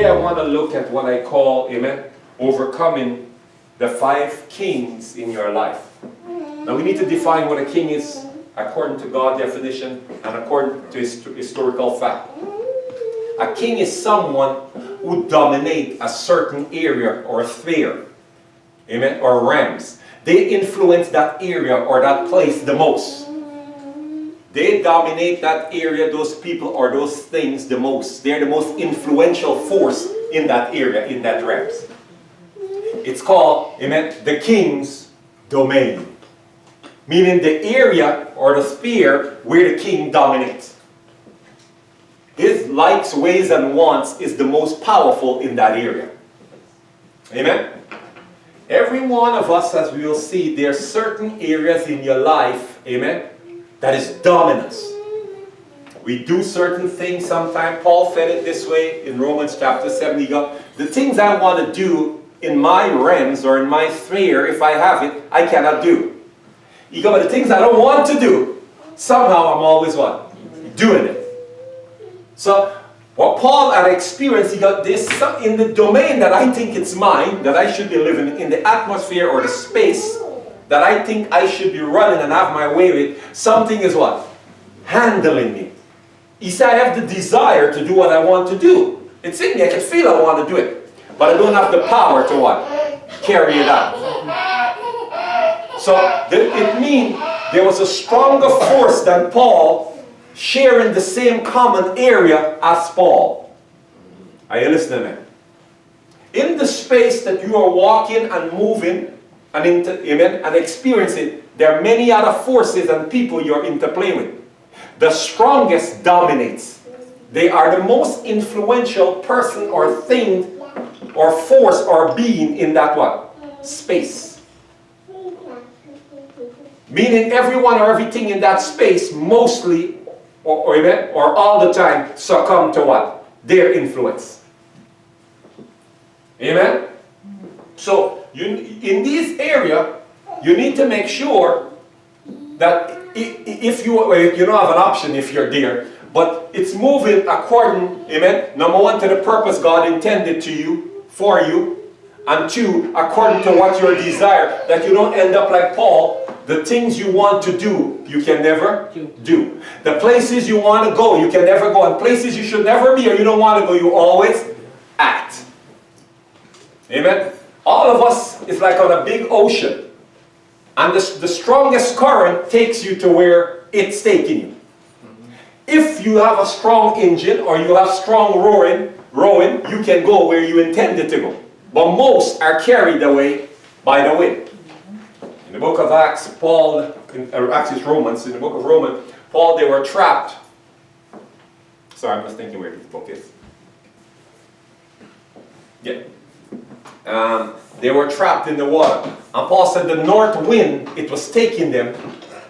I want to look at what I call, amen, overcoming the 5 kings in your life. Now we need to define what a king is according to God's definition and according to historical fact. A king is someone who dominates a certain area or sphere, amen, or realms. They influence that area or that place the most. They dominate that area, those people or those things the most. They're the most influential force in that area, in that realms. It's called, amen, the king's domain. Meaning the area or the sphere where the king dominates. His likes, ways, and wants is the most powerful in that area. Amen? Every one of us, as we will see, there are certain areas in your life, amen, that is dominance. We do certain things sometimes. Paul said it this way in Romans chapter 7. He goes, the things I want to do in my realms or in my sphere, if I have it, I cannot do. He goes, but the things I don't want to do, somehow I'm always what? Doing it. So, what Paul had experienced, he got this in the domain that I think it's mine, that I should be living in the atmosphere or the space that I think I should be running and have my way with. Something is what? Handling me. He said, I have the desire to do what I want to do. It's in me. I can feel I want to do it. But I don't have the power to what? Carry it out. So, it means there was a stronger force than Paul sharing the same common area as Paul. Are you listening? In the space that you are walking and moving and experiencing, there are many other forces and people you're interplaying with. The strongest dominates. They are the most influential person or thing or force or being in that what? Space. Meaning everyone or everything in that space mostly or all the time succumb to what? Their influence. Amen? So, in this area, you need to make sure that if you don't have an option if you're there, but it's moving according, amen, number one, to the purpose God intended for you, and 2, according to what your desire, that you don't end up like Paul. The things you want to do, you can never do. The places you want to go, you can never go. And places you should never be or you don't want to go, you always act. Amen? All of us is like on a big ocean. And the strongest current takes you to where it's taking you. If you have a strong engine or you have strong rowing, you can go where you intended to go. But most are carried away by the wind. In the book of Acts, Paul, or actually it's Romans, in the book of Romans, Paul, they were trapped. Sorry, I'm just thinking where this book is. Yeah. They were trapped in the water. And Paul said the north wind, it was taking them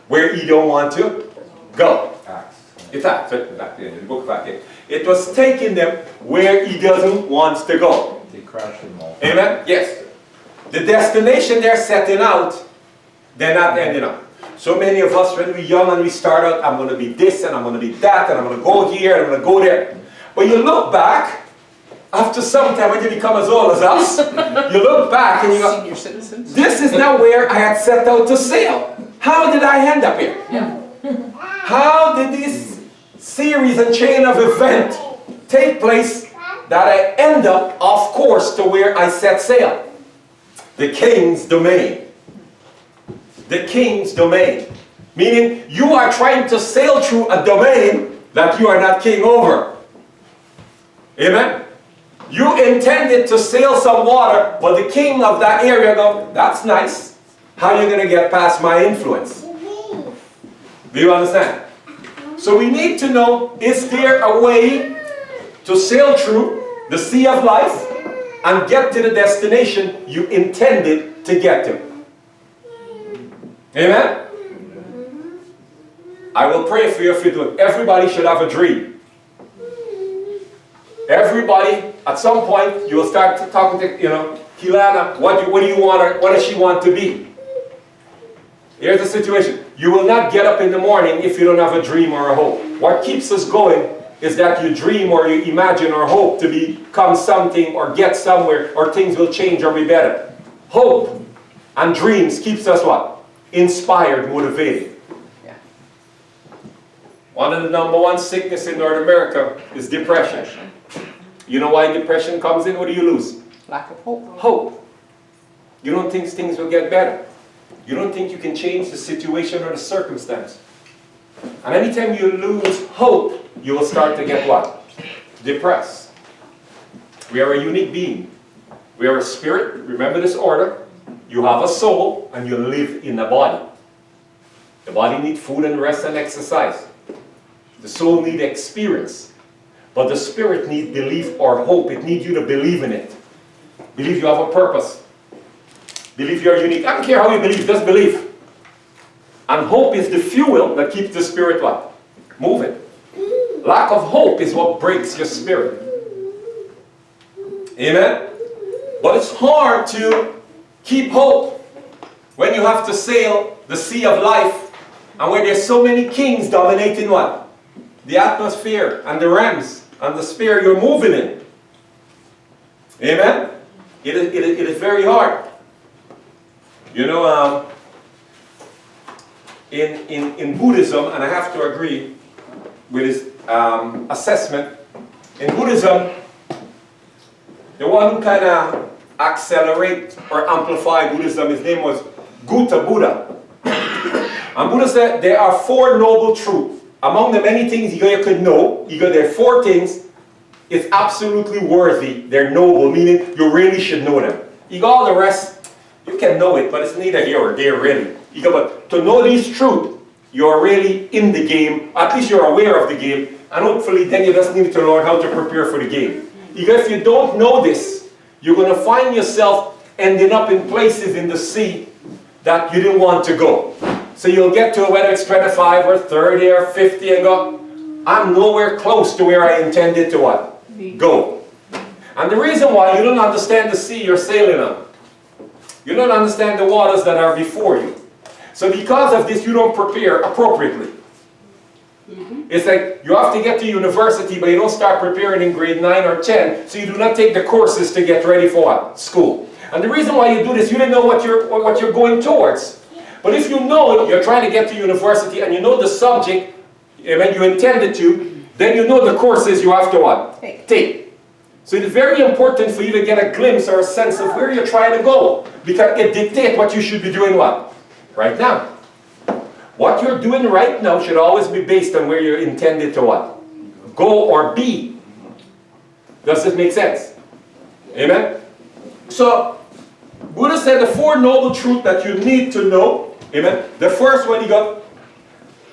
where he don't want to go. Acts. It's Acts, right? In the book of Acts. It was taking them where he doesn't want to go. They crashed them all. Amen? Yes. The destination they're setting out, they're not ending up. So many of us, when we're young and we start out, I'm going to be this and I'm going to be that and I'm going to go here and I'm going to go there. But you look back, after some time when you become as old as us, you look back and you go, senior citizens. This is not where I had set out to sail. How did I end up here? Yeah. How did this series and chain of events take place that I end up off course to where I set sail? The king's domain. The king's domain. Meaning you are trying to sail through a domain that you are not king over. Amen? You intended to sail some water, but the king of that area goes, that's nice. How are you going to get past my influence? Do you understand? So we need to know, is there a way to sail through the sea of life and get to the destination you intended to get to? Amen? I will pray for you if you do it. Everybody should have a dream. Everybody, at some point, you will start talking to, Kilana, what do you want her, what does she want to be? Here's the situation. You will not get up in the morning if you don't have a dream or a hope. What keeps us going is that you dream or you imagine or hope to become something or get somewhere or things will change or be better. Hope and dreams keeps us what? Inspired, motivated. Yeah. One of the #1 sickness in North America is depression. You know why depression comes in? What do you lose? Lack of hope. Hope. You don't think things will get better. You don't think you can change the situation or the circumstance. And anytime you lose hope, you will start to get what? Depressed. We are a unique being. We are a spirit. Remember this order. You have a soul and you live in a body. The body needs food and rest and exercise. The soul needs experience. But the spirit needs belief or hope. It needs you to believe in it. Believe you have a purpose. Believe you are unique. I don't care how you believe, just believe. And hope is the fuel that keeps the spirit what? Moving. Lack of hope is what breaks your spirit. Amen? But it's hard to keep hope when you have to sail the sea of life and where there's so many kings dominating what? The atmosphere and the realms and the sphere you're moving in. Amen? It is very hard. You know, in Buddhism, and I have to agree with his assessment, in Buddhism, the one who kind of accelerate or amplify Buddhism, his name was Gautama Buddha. And Buddha said there are 4 noble truths. Among the many things you could know, there are 4 things it's absolutely worthy. They're noble, meaning you really should know them. You got all the rest, you can know it, but it's neither here or there really. But to know these truths, you're really in the game, at least you're aware of the game, and hopefully then you just need to learn how to prepare for the game. If you don't know this, you're going to find yourself ending up in places in the sea that you didn't want to go. So you'll get to whether it's 25 or 30 or 50 and go, I'm nowhere close to where I intended to what? Go. And the reason why you don't understand the sea you're sailing on. You don't understand the waters that are before you. So because of this, you don't prepare appropriately. It's like you have to get to university, but you don't start preparing in grade 9 or 10, so you do not take the courses to get ready for what? School. And the reason why you do this, you didn't know what you're going towards. But if you know you're trying to get to university and you know the subject when you intended to, then you know the courses you have to what? Take. So it's very important for you to get a glimpse or a sense of where you're trying to go, because it dictates what you should be doing what? Right now. What you're doing right now should always be based on where you're intended to what? Go or be. Does this make sense? Amen? So, Buddha said the 4 noble truths that you need to know. Amen? The first one, he got,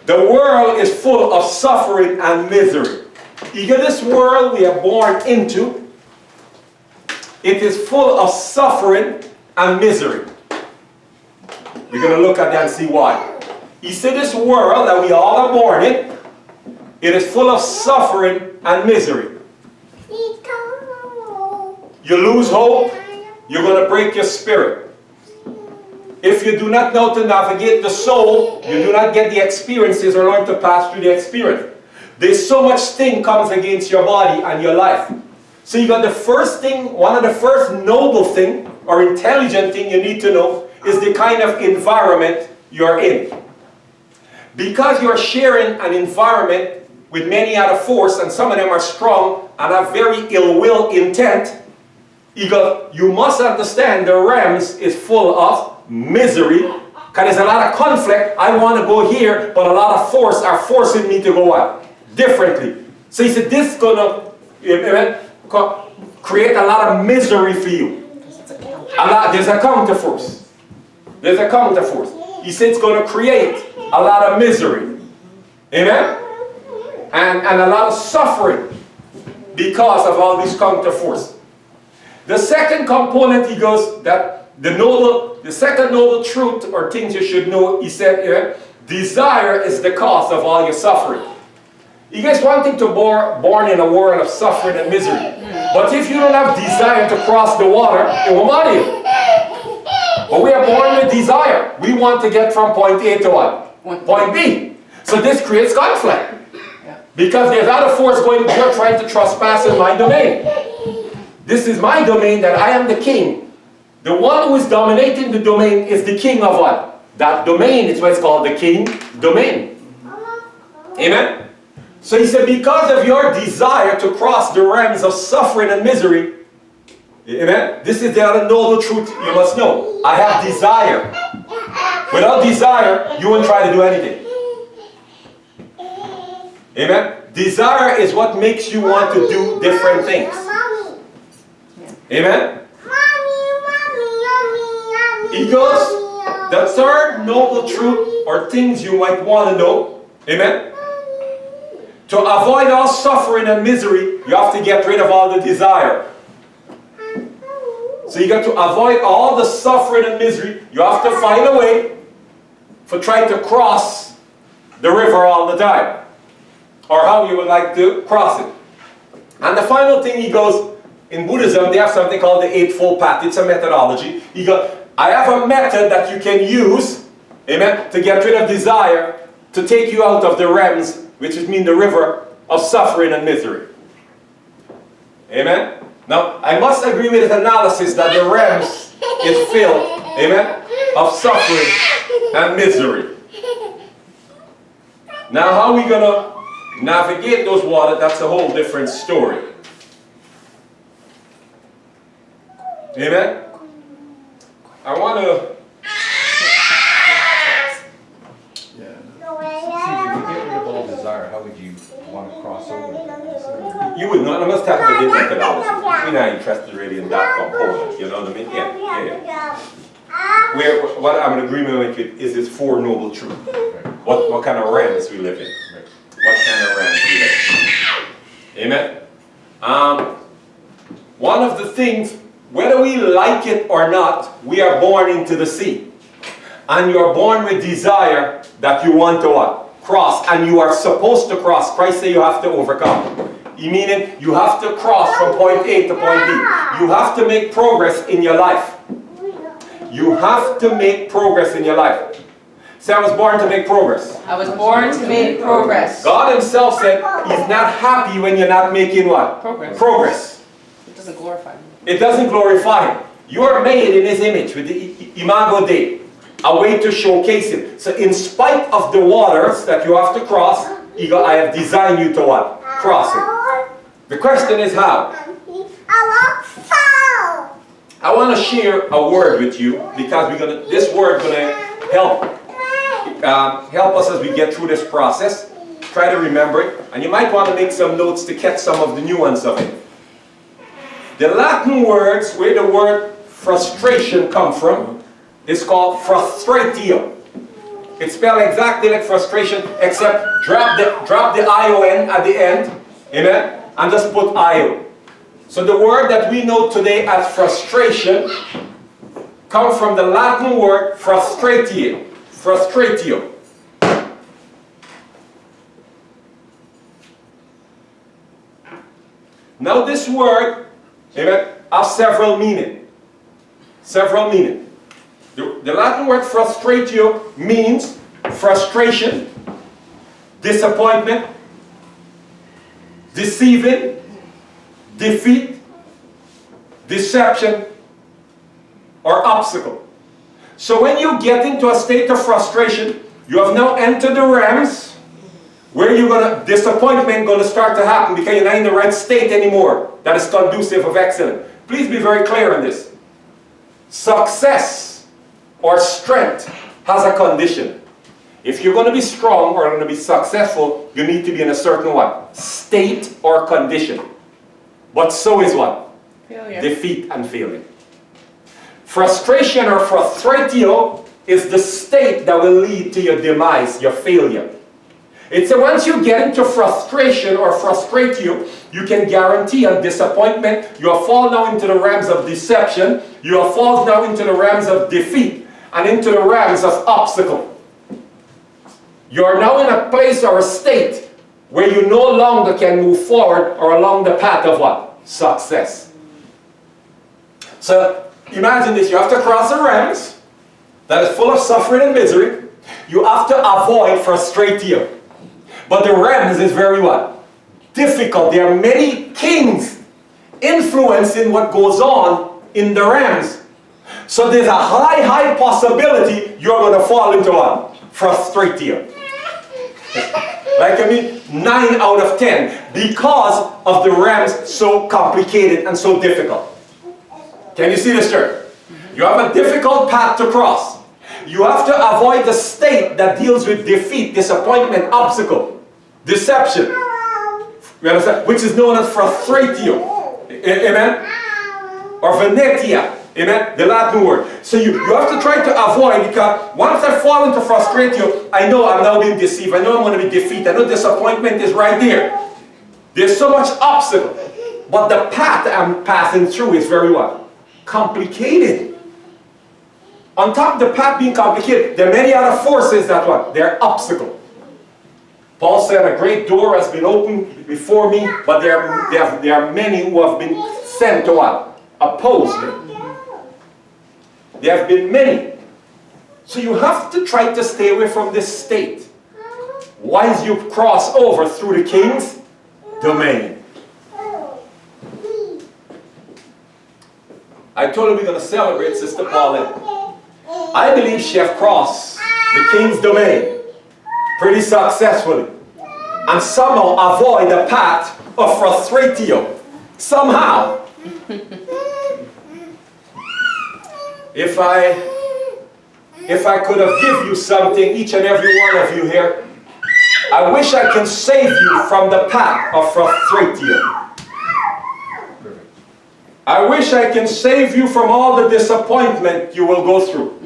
the world is full of suffering and misery. You get this world we are born into. It is full of suffering and misery. We're going to look at that and see why. He said this world that we all are born in, it is full of suffering and misery. You lose hope, you're going to break your spirit. If you do not know to navigate the soul, you do not get the experiences or learn to pass through the experience. There's so much thing comes against your body and your life. So you got the first thing, one of the first noble thing or intelligent thing you need to know is the kind of environment you're in. Because you're sharing an environment with many other force, and some of them are strong and have very ill-will intent, you must understand the realms is full of misery, because there's a lot of conflict. I want to go here, but a lot of force are forcing me to go what? Differently. So he said this is going to create a lot of misery for you. There's a counter force. There's a counter force. He said it's going to create a lot of misery. Amen? And a lot of suffering because of all these counter forces. The second component, he goes, that the second noble truth or things you should know, he said, desire is the cause of all your suffering. You guys want thing to be born in a world of suffering and misery. But if you don't have desire to cross the water, it will bother you. But we are born with desire. We want to get from point A to what? Point B. So this creates conflict. Because there's other force going, you're trying to trespass in my domain. This is my domain that I am the king. The one who is dominating the domain is the king of what? That domain is what is called the king domain. Amen? So he said, because of your desire to cross the realms of suffering and misery, amen? This is the other noble truth you must know. I have desire. Without desire, you won't try to do anything. Amen? Desire is what makes you want to do different things. Amen? He goes, the third noble truth or things you might want to know, amen? To avoid all suffering and misery, you have to get rid of all the desire. So you got to avoid all the suffering and misery. You have to find a way for trying to cross the river all the time. Or how you would like to cross it. And the final thing he goes, in Buddhism they have something called the Eightfold Path. It's a methodology. He goes, I have a method that you can use, amen, to get rid of desire, to take you out of the realms, which means the river of suffering and misery. Amen? Now, I must agree with his analysis that the realms is filled, amen, of suffering and misery. Now, how are we going to navigate those waters? That's a whole different story. Amen? I want to... Yeah. See, if you get rid of all desire, how would you want to cross over? You would not. I must talk about the methodology. We're not interested really in that component. You know what I mean? Yeah. What I'm in agreement with you is this Four Noble Truths. What kind of realms we live in. What kind of realms we live in. Amen? One of the things, whether we like it or not, we are born into the sea. And you are born with desire that you want to what? Cross. And you are supposed to cross. Christ said you have to overcome. Meaning you have to cross from point A to point B. You have to make progress in your life. You have to make progress in your life. Say, I was born to make progress. I was born to make progress. God himself said he's not happy when you're not making what? Progress. Progress. It doesn't glorify him. It doesn't glorify him. You are made in his image with the Imago Dei. A way to showcase him. So in spite of the waters that you have to cross, I have designed you to what? Cross it. The question is how? I want to share a word with you because this word is going to help us as we get through this process. Try to remember it. And you might want to make some notes to catch some of the nuance of it. The Latin words where the word frustration comes from is called frustratio. It's spelled exactly like frustration, except drop the I-O-N at the end, amen, and just put I-O. So the word that we know today as frustration comes from the Latin word frustratio. Frustratio. Now this word, amen, has several meanings. Several meanings. The Latin word frustratio means frustration, disappointment, deceiving, defeat, deception, or obstacle. So when you get into a state of frustration, you have now entered the realms where disappointment going to start to happen because you're not in the right state anymore that is conducive of excellence. Please be very clear on this. Success or strength has a condition. If you're going to be strong or going to be successful, you need to be in a certain what? State or condition. But so is what? Failure. Defeat and failure. Frustration or frustratio is the state that will lead to your demise, your failure. It's once you get into frustration or frustratio, you can guarantee a disappointment. You are fallen now into the realms of deception. You are fallen now into the realms of defeat and into the realms of obstacle. You are now in a place or a state where you no longer can move forward or along the path of what? Success. So imagine this. You have to cross the realms that is full of suffering and misery. You have to avoid frustratio. But the realms is very what? Difficult. There are many kings influencing what goes on in the realms. So there's a high possibility you're going to fall into what? Frustration. Like 9 out of 10. Because of the realms so complicated and so difficult. Can you see this, church? You have a difficult path to cross. You have to avoid the state that deals with defeat, disappointment, obstacle, deception. You understand? Which is known as frustratio. Amen? Or venetia. Amen? The Latin word. So you have to try to avoid, because once I fall into frustratio, I know I'm now being deceived. I know I'm going to be defeated. I know disappointment is right there. There's so much obstacle. But the path I'm passing through is very what? Complicated. On top of the path being complicated, there are many other forces that what? They're obstacle. Paul said, a great door has been opened before me, but there are many who have been sent to what? Oppose me. There have been many. So you have to try to stay away from this state. Once you cross over through the king's domain. I told her we're going to celebrate Sister Paulette. I believe she has crossed the king's domain pretty successfully. And somehow avoid the path of frustratio. Somehow. If I could have given you something, each and every one of you here, I wish I can save you from the path of frustratio. I wish I can save you from all the disappointment you will go through.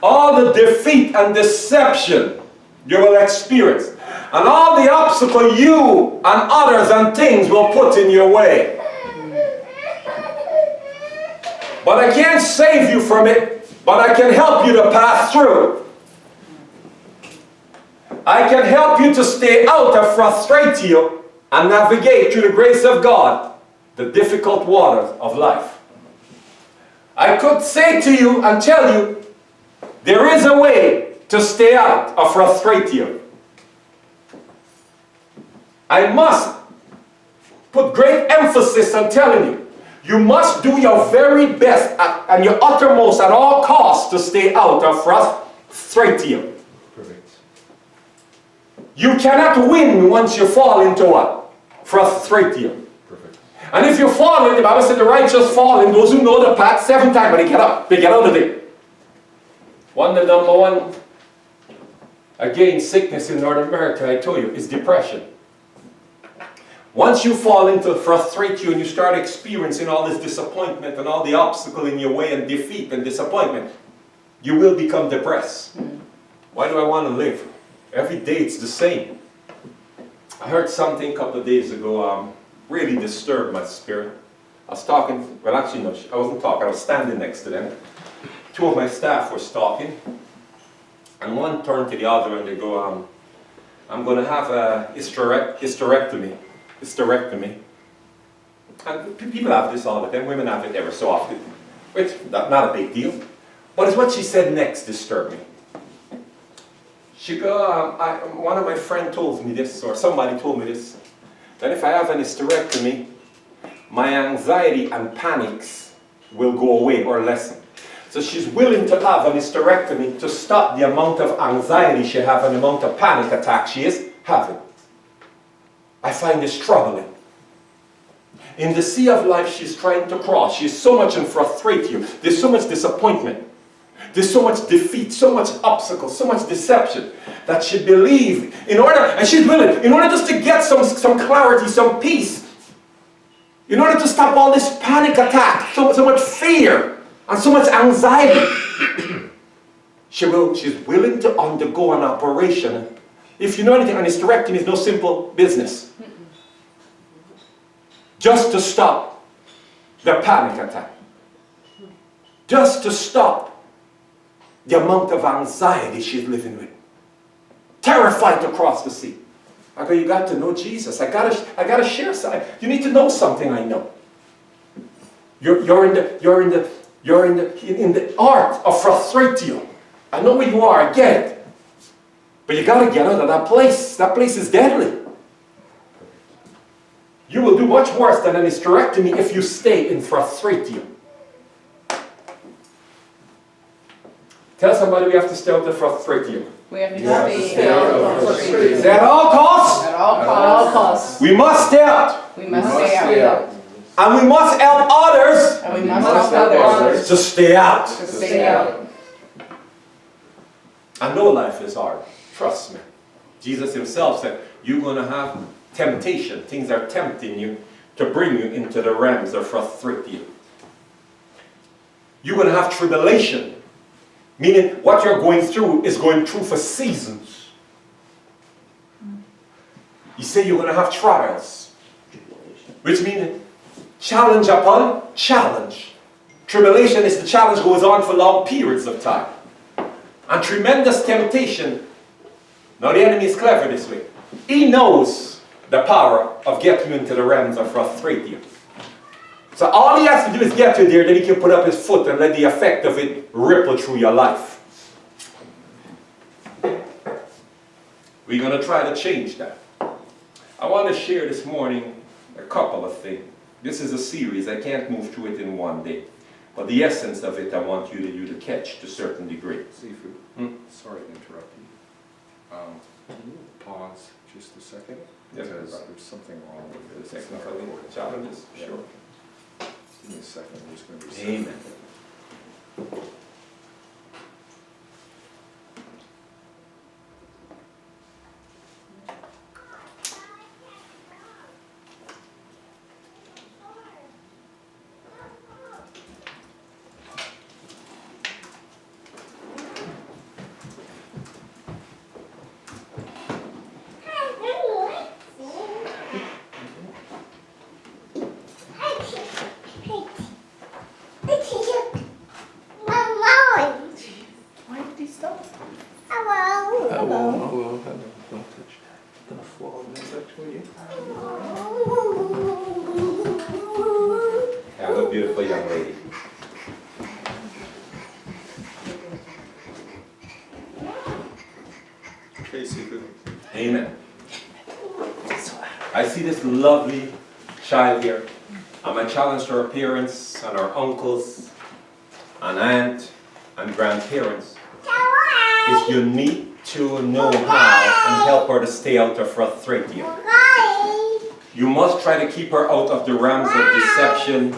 All the defeat and deception you will experience. And all the obstacle you and others and things will put in your way. But I can't save you from it, but I can help you to pass through. I can help you to stay out of frustratio and navigate through the grace of God the difficult waters of life. I could say to you and tell you, there is a way to stay out of frustratio. I must put great emphasis on telling you, you must do your very best and your uttermost at all costs to stay out of frustratio. Perfect. You cannot win once you fall into what? Frustratio. Perfect. And if you fall in, the Bible said the righteous fall in, those who know the path 7 times, but they get up, they get out of it. The number one against sickness in North America, I told you, is depression. Once you fall into frustratio and you start experiencing all this disappointment and all the obstacle in your way and defeat and disappointment, you will become depressed. Why do I want to live? Every day it's the same. I heard something a couple of days ago, really disturbed my spirit. I was talking, well actually no, I wasn't talking, I was standing next to them. 2 of my staff were talking, and one turned to the other and they go, I'm going to have a hysterectomy. And people have this all the time, women have it ever so often, which not a big deal. But it's what she said next disturbed me. She go, one of my friends told me this, or somebody told me this, that if I have an hysterectomy, my anxiety and panics will go away or lessen. So she's willing to have an hysterectomy to stop the amount of anxiety she has and the amount of panic attack she is having. I find this troubling. In the sea of life she's trying to cross, she's so much in frustration, there's so much disappointment, there's so much defeat, so much obstacle, so much deception, that she believes, and she's willing, in order just to get some clarity, some peace, in order to stop all this panic attack, so much fear, and so much anxiety, she's willing to undergo an operation. If you know anything, an hysterectomy is no simple business. Just to stop the panic attack. Just to stop the amount of anxiety she's living with. Terrified to cross the sea. I go, you got to know Jesus. I gotta share something. You need to know something I know. You're in the art of frustratio. I know where you are, I get it. But you got to get out of that place. That place is deadly. You will do much worse than an hysterectomy if you stay in frustration. Tell somebody we have to stay out of frustration. We have to have to stay stay out out of of frustration. Is that at all costs? At all costs. We must stay out. We must stay out. And we must help others And we must help others to stay out. to stay out. I know life is hard. Trust me. Jesus himself said, you're going to have temptation. Things are tempting you to bring you into the realms of frustration. You're going to have tribulation. Meaning what you're going through is going through for seasons. You say you're going to have trials. Which means challenge upon challenge. Tribulation is the challenge goes on for long periods of time. And tremendous temptation. Now the enemy is clever this way. He knows the power of getting you into the realms of frustration. So all he has to do is get you there, then he can put up his foot and let the effect of it ripple through your life. We're going to try to change that. I want to share this morning a couple of things. This is a series. I can't move through it in one day. But the essence of it I want you to catch to a certain degree. Seafood, sorry to interrupt you. Can you pause just a second? Yes, Because sir. there's something wrong with The this. technical challenges? Yeah. Sure. Give me a second, I'm just going to reset. Amen. Why did he stop? Have a beautiful young lady. Okay, Seafood. Amen. I see this lovely child here. And my challenge to her parents and her uncles and aunt and grandparents is you need to know how and help her to stay out of frustration. You must try to keep her out of the realms of deception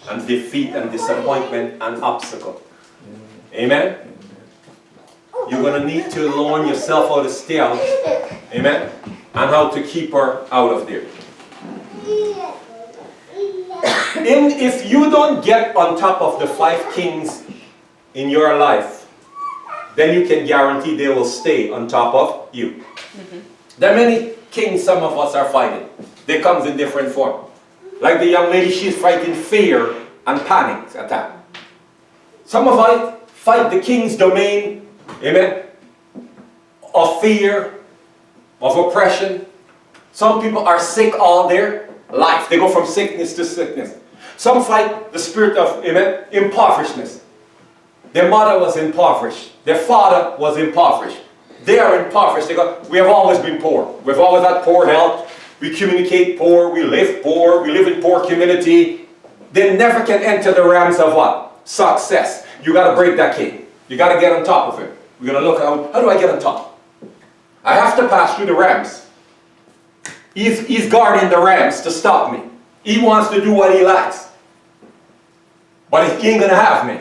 and defeat and disappointment and obstacle. Amen? You're going to need to learn yourself how to stay out. Amen? And how to keep her out of there. If you don't get on top of the 5 kings in your life, then you can guarantee they will stay on top of you. There are many kings some of us are fighting. They comes in different form. Like the young lady, she's fighting fear and panic attack. Some of us fight the king's domain, amen, of fear, of oppression. Some people are sick all their life. They go from sickness to sickness. Some fight the spirit of, amen, impoverishment. Their mother was impoverished. Their father was impoverished. They are impoverished. We have always been poor. We've always had poor health. We communicate poor. We live poor. We live in poor community. They never can enter the realms of what? Success. You got to break that king. You got to get on top of him. We're going to look at how do I get on top? I have to pass through the realms. He's guarding the realms to stop me. He wants to do what he likes. But he ain't going to have me.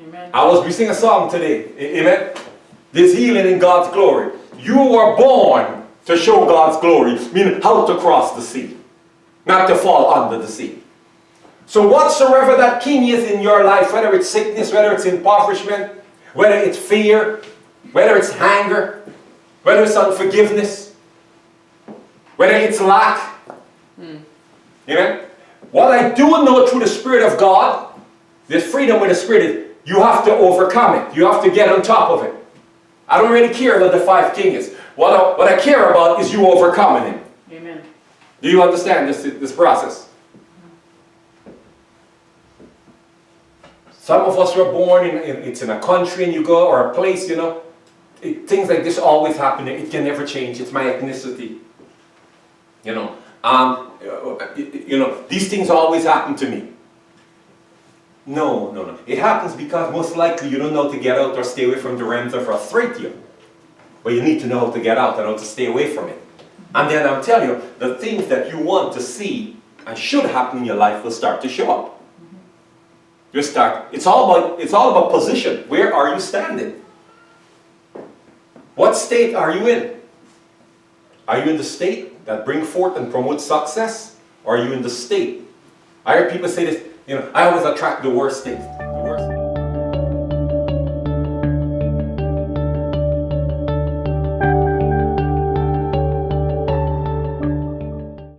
Amen. We sing a song today. Amen. There's healing in God's glory. You were born to show God's glory. Meaning how to cross the sea. Not to fall under the sea. So whatsoever that king is in your life, whether it's sickness, whether it's impoverishment, whether it's fear, whether it's anger, whether it's unforgiveness, whether it's lack. Amen. What I do know through the Spirit of God, there's freedom with the Spirit. You have to overcome it. You have to get on top of it. I don't really care what the 5 king is. What I care about is you overcoming him. Amen. Do you understand this process? Some of us were born it's in a country and you go, or a place, you know. things like this always happen. It can never change. It's my ethnicity. You know, these things always happen to me. No. It happens because most likely you don't know how to get out or stay away from the realms that frustrate you. But you need to know how to get out and how to stay away from it. And then I'm telling you, the things that you want to see and should happen in your life will start to show up. It's all about position. Where are you standing? What state are you in? Are you in the state that brings forth and promotes success? Or are you in the state? I hear people say this, you know, I always attract the worst things. The worst.